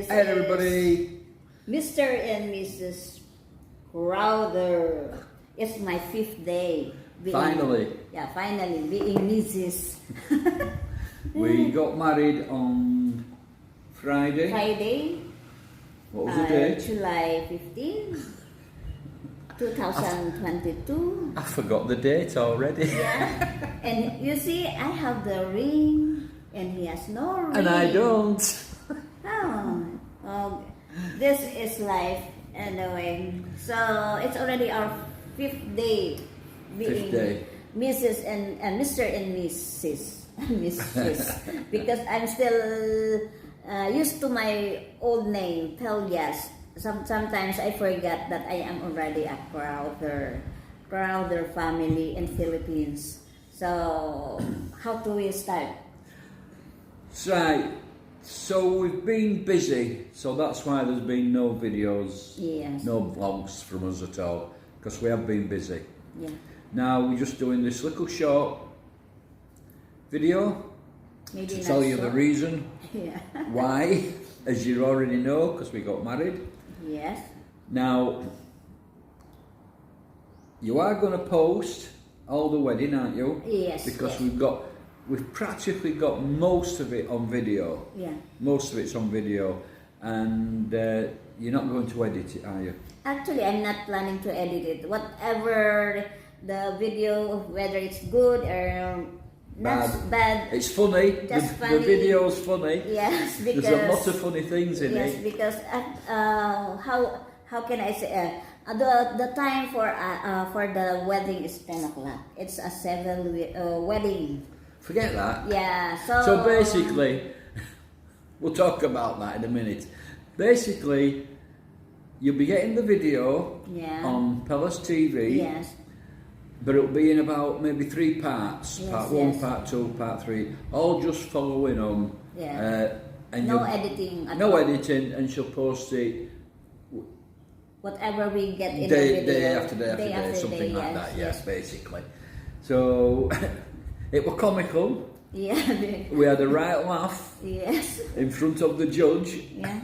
Hi everybody. Mr. and Mrs. Crowther. It's my 5th day. Finally. Yeah, finally being Mrs. We got married on Friday. What was the date? July 15, 2022. I forgot the date already. Yeah. And you see, I have the ring and he has no ring. And I don't. Oh, this is life anyway. So it's already our 5th day being Mrs. and Mr. and Mrs. Because I'm still used to my old name, Pellas. Sometimes I forget that I am already a Crowther family in Philippines. So how do we start? Right. So we've been busy, so that's why there's been no videos, no vlogs from us at all, because we have been busy. Yeah. Now we're just doing this little short video to tell you the reason why, as you already know, because we got married. Yes. Now, you are going to post all the wedding, aren't you? Yes. Because we've practically got most of it on video. Yeah. Most of it's on video, and you're not going to edit it, are you? Actually, I'm not planning to edit it. Whatever the video, whether it's good or not bad. It's funny. Funny. The video's funny. Yes, because there's a lot of funny things in it. Yes, because how can I say the time for the wedding is 10 o'clock. It's a 7 wedding. Forget that. Yeah. So basically, we'll talk about that in a minute. Basically, you'll be getting the video on Pellas TV. Yes. But it'll be in about maybe 3 parts. Part 1, part 2, part 3. All just following on. Yeah. And no editing at all. No editing, and she'll post it. Whatever we get in day, the video. Day after day, something like that. Yes, basically. So it was comical. Yeah. We had a right laugh. Yes. In front of the judge. Yeah.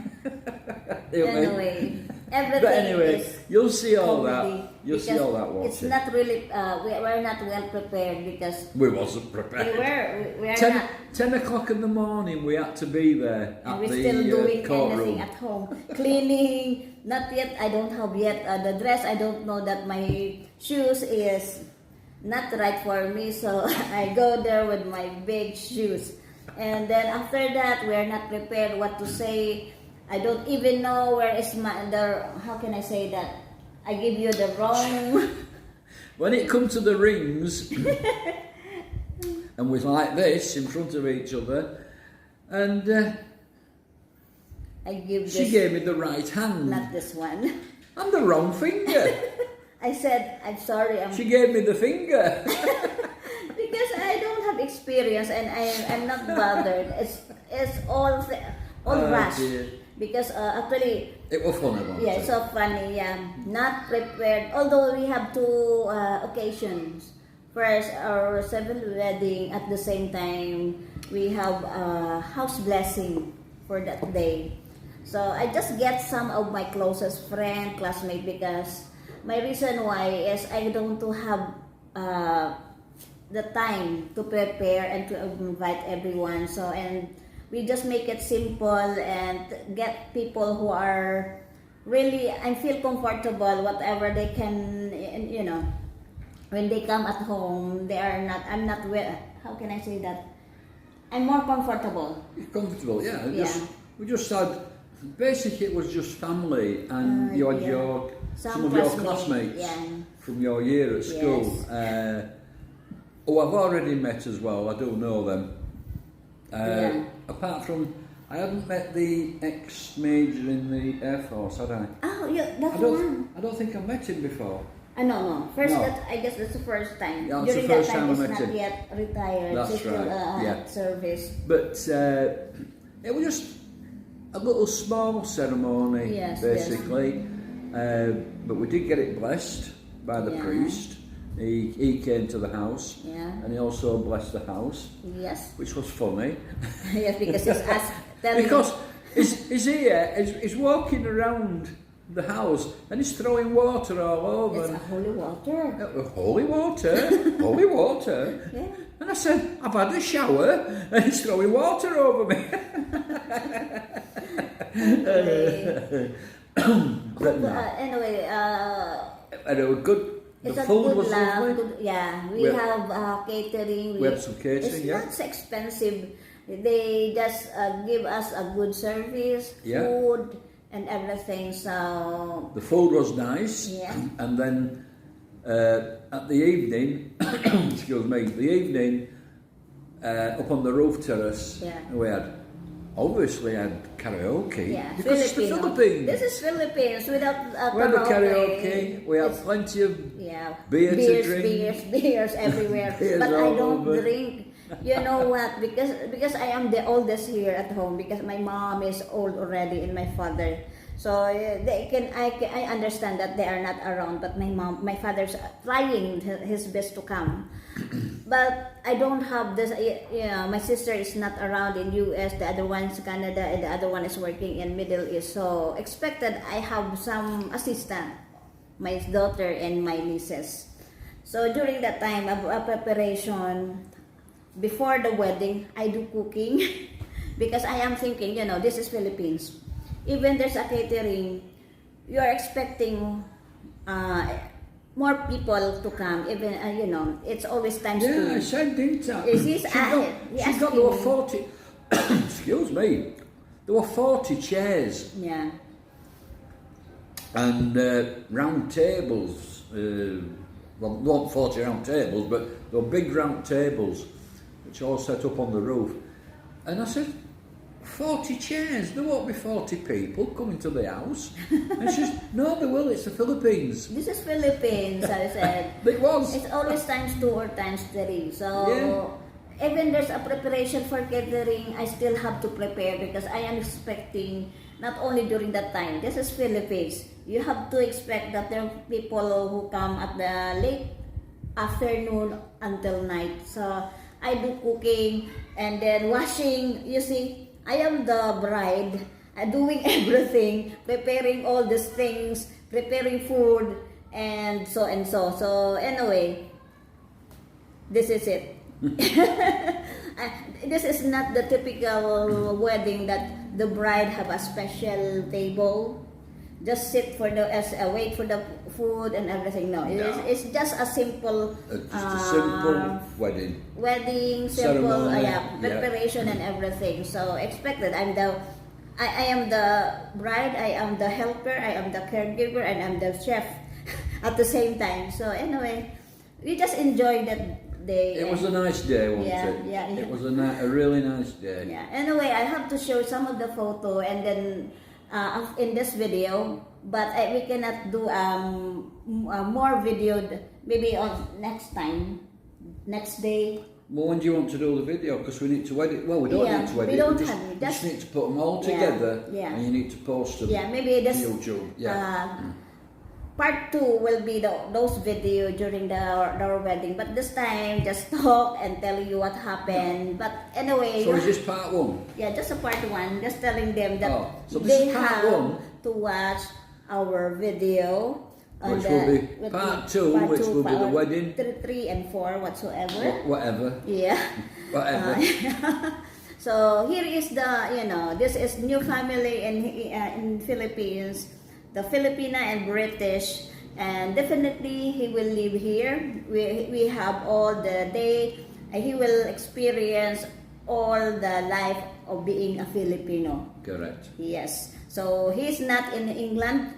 Anyway, everything is you'll see all comedy. that. You'll see all that watching. It's not really. We're not well prepared because we wasn't prepared. We are 10 o'clock in the morning. We had to be there at we're the still doing courtroom. anything at home, cleaning. Not yet. I don't have yet the dress. I don't know that my shoes is not right for me, so I go there with my big shoes. And then after that, we're not prepared what to say. I don't even know where is how can I say that? I give you the wrong. When it comes to the rings, and we're like this in front of each other, and she gave me the right hand. Not this one. And the wrong finger. I said, I'm sorry. She gave me the finger. Because I don't have experience and I'm not bothered. It's all rush. Dear. Because actually... It was funny. Yeah, so funny, yeah. Not prepared. Although we have 2 occasions. First, our 7th wedding. At the same time, we have house blessing for that day. So I just get some of my closest friend, classmate, because my reason why is I don't have the time to prepare and to invite everyone. So and we just make it simple and get people who are really I feel comfortable. Whatever they can, you know, when they come at home, they are not. I'm not. How can I say that? I'm more comfortable. Comfortable, yeah. We just had. Basically, it was just family, and you had some of your classmates from your year at school, who I've already met as well. I do know them. Apart from, I hadn't met the ex-major in the Air Force, had I? Oh, yeah, that's the one. I don't think I've met him before. No. I guess that's the first time. Yeah, during the first that time, time I met not him. yet retired. That's still, right. Service. But it was just a little small ceremony, basically. But we did get it blessed by the priest. He came to the house, and he also blessed the house. Yes. Which was funny. Yes, because he's asked. Because He's here, he's walking around the house and he's throwing water all over. It's a holy water. Holy water? Holy water? Yeah. And I said, I've had a shower and he's throwing water over me. Anyway, and it was good. The it's a food good was lovely. Good, yeah, we have catering. We have some catering, it's yeah. not so expensive. They just give us a good service, Yeah. food, and everything. So the food was nice. Yeah. And then at the evening, excuse me, the evening up on the roof terrace, Yeah. we had karaoke. yeah, Because it's the Filipino. Philippines. This is Philippines without We had the karaoke. We had plenty of beer to drink. beers everywhere. Beers But I all don't over. drink. You know what? Because I am the oldest here at home. Because my mom is old already and my father. So I understand that they are not around. But my father's trying his best to come. But I don't have this. My sister is not around in US. The other one's Canada, and the other one is working in Middle East. So expected I have some assistant, my daughter and my nieces. So during that time of preparation, before the wedding, I do cooking because I am thinking, this is Philippines. Even there's a catering, you are expecting more people to come. Even it's always times Yeah, two. I said, didn't I? She's She got there were 40. Excuse me. There were 40 chairs Yeah. and round tables. Well, not 40 round tables, but there were big round tables, which all set up on the roof. And I said, 40 chairs, there won't be 40 people coming to the house. And she says, no, there will, it's the Philippines. This is Philippines, I said. It was. It's always times 2 or times 3. So Yeah. even there's a preparation for catering, I still have to prepare because I am expecting not only during that time. This is Philippines. You have to expect that there are people who come at the late afternoon until night. So I do cooking and then washing. You see, I am the bride, doing everything, preparing all these things, preparing food, and so and so. So anyway, this is it. This is not the typical wedding that the bride have a special table, just sit for wait for the food and everything. No, it's just a simple Just a simple wedding. Wedding, simple Ceremony, preparation and everything. So expected. I am the bride, I am the helper, I am the caregiver, and I'm the chef at the same time. So anyway, we just enjoyed that day. It was a nice day, wasn't it? Yeah. It was a really nice day. Yeah. Anyway, I have to show some of the photo and then in this video, but we cannot do more video. Maybe on next time, next day. Well, when do you want to do the video? Because we need to edit. Well, we don't need to edit. We don't just, have it. just need to put them all together, Yeah. and you need to post them Maybe to this YouTube. Yeah. Part 2 will be those video during our wedding. But this time, just talk and tell you what happened. But anyway, So is this part 1? yeah, just a part 1. Just telling them that So this they is part have 1. to watch our video. Which will be part 2, which will be the wedding. 3 and 4 whatsoever. Whatever. Yeah. Whatever. So here is this is new family in Philippines, the Filipina and British, and definitely he will live here. We have all the day. He will experience all the life of being a Filipino. Correct. Yes. So he's not in England.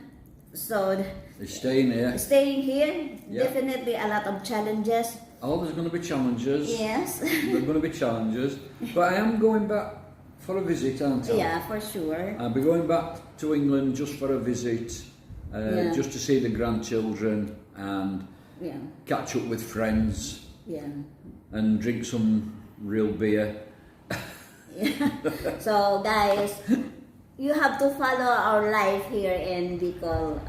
So He's staying here. staying here, Yeah. definitely a lot of challenges. Oh, there's going to be challenges. Yes. There's going to be challenges. But I am going back for a visit, aren't I? Yeah, for sure. I'll be going back to England just for a visit, Yeah. just to see the grandchildren and Yeah. catch up with friends Yeah. and drink some real beer. So guys, you have to follow our life here in Bicol.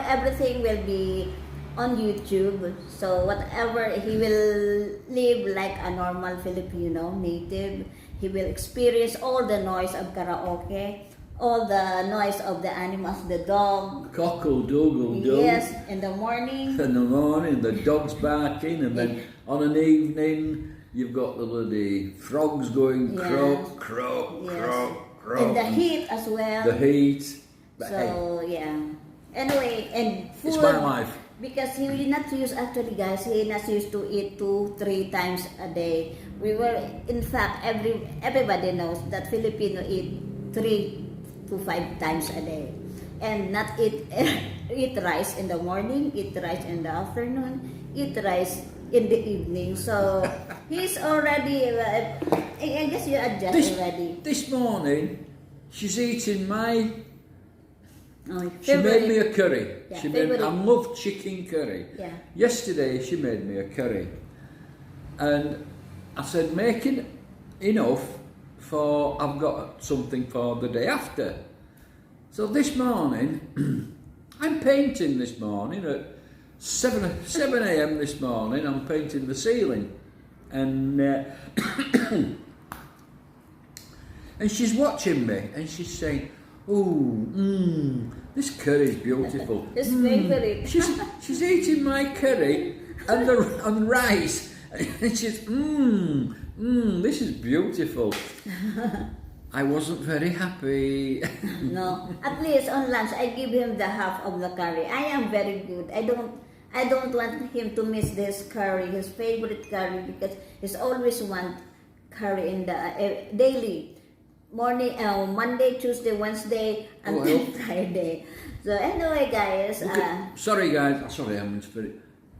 Everything will be on YouTube. So whatever, he will live like a normal Filipino native. he will experience all the noise of karaoke, all the noise of the animals, the dog. Cockle-doodle-doo. Yes, in the morning. In the morning, the dog's barking, and then on an evening, you've got the bloody frogs going croak, croak, croak, croak. And the heat as well. The heat. But So, yeah. Anyway, and food. It's my life. Because he not used, actually guys, he not used to eat 2-3 times a day. We were, in fact, everybody knows that Filipino eat 3 to 5 times a day. And not eat rice in the morning, eat rice in the afternoon, eat rice in the evening. So he's already, I guess you adjust already. This morning, she's eating my... she favorite. made me a curry. Yeah, I love chicken curry. Yeah. Yesterday, she made me a curry. And I said, make it enough for, I've got something for the day after. So this morning, I'm painting this morning at 7 a.m. this morning, I'm painting the ceiling. And and she's watching me and she's saying, "Ooh, this curry's beautiful." His favorite. She's eating my curry and rice. And she's, this is beautiful. I wasn't very happy. No, at least on lunch I give him the half of the curry. I am very good. I don't want him to miss this curry, his favorite curry, because he's always want curry in the daily morning, Monday, Tuesday, Wednesday, until Friday. So anyway, guys. Sorry, guys. Sorry,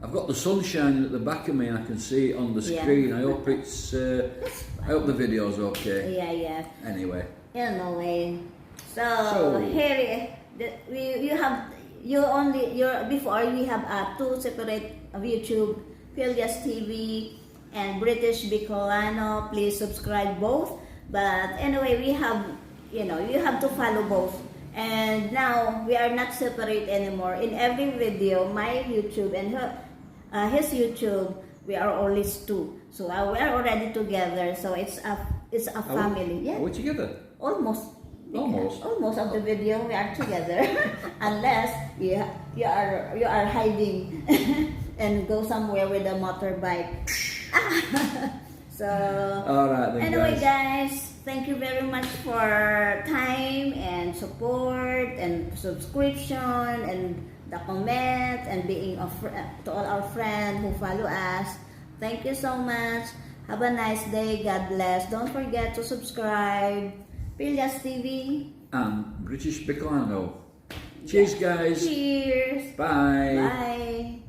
I've got the sunshine at the back of me, and I can see it on the screen. I hope it's. I hope the video's okay. Yeah. Anyway. Anyway, so here before we have 2 separate YouTube, Pellas TV and British Bicolano. Please subscribe both. But anyway, we have, you have to follow both. And now we are not separate anymore. In every video, my YouTube and his YouTube, we are always 2. So we are already together. So it's a family. Yeah. Are we together? Almost. Almost. Almost of the video we are together, unless you are hiding and go somewhere with a motorbike. So. All right then, anyway, guys, thank you very much for time and support and subscription and the comment and being to all our friends who follow us. Thank you so much. Have a nice day. God bless. Don't forget to subscribe. Pellas TV and British Bicolano. Cheers, guys. Cheers. Bye. Bye.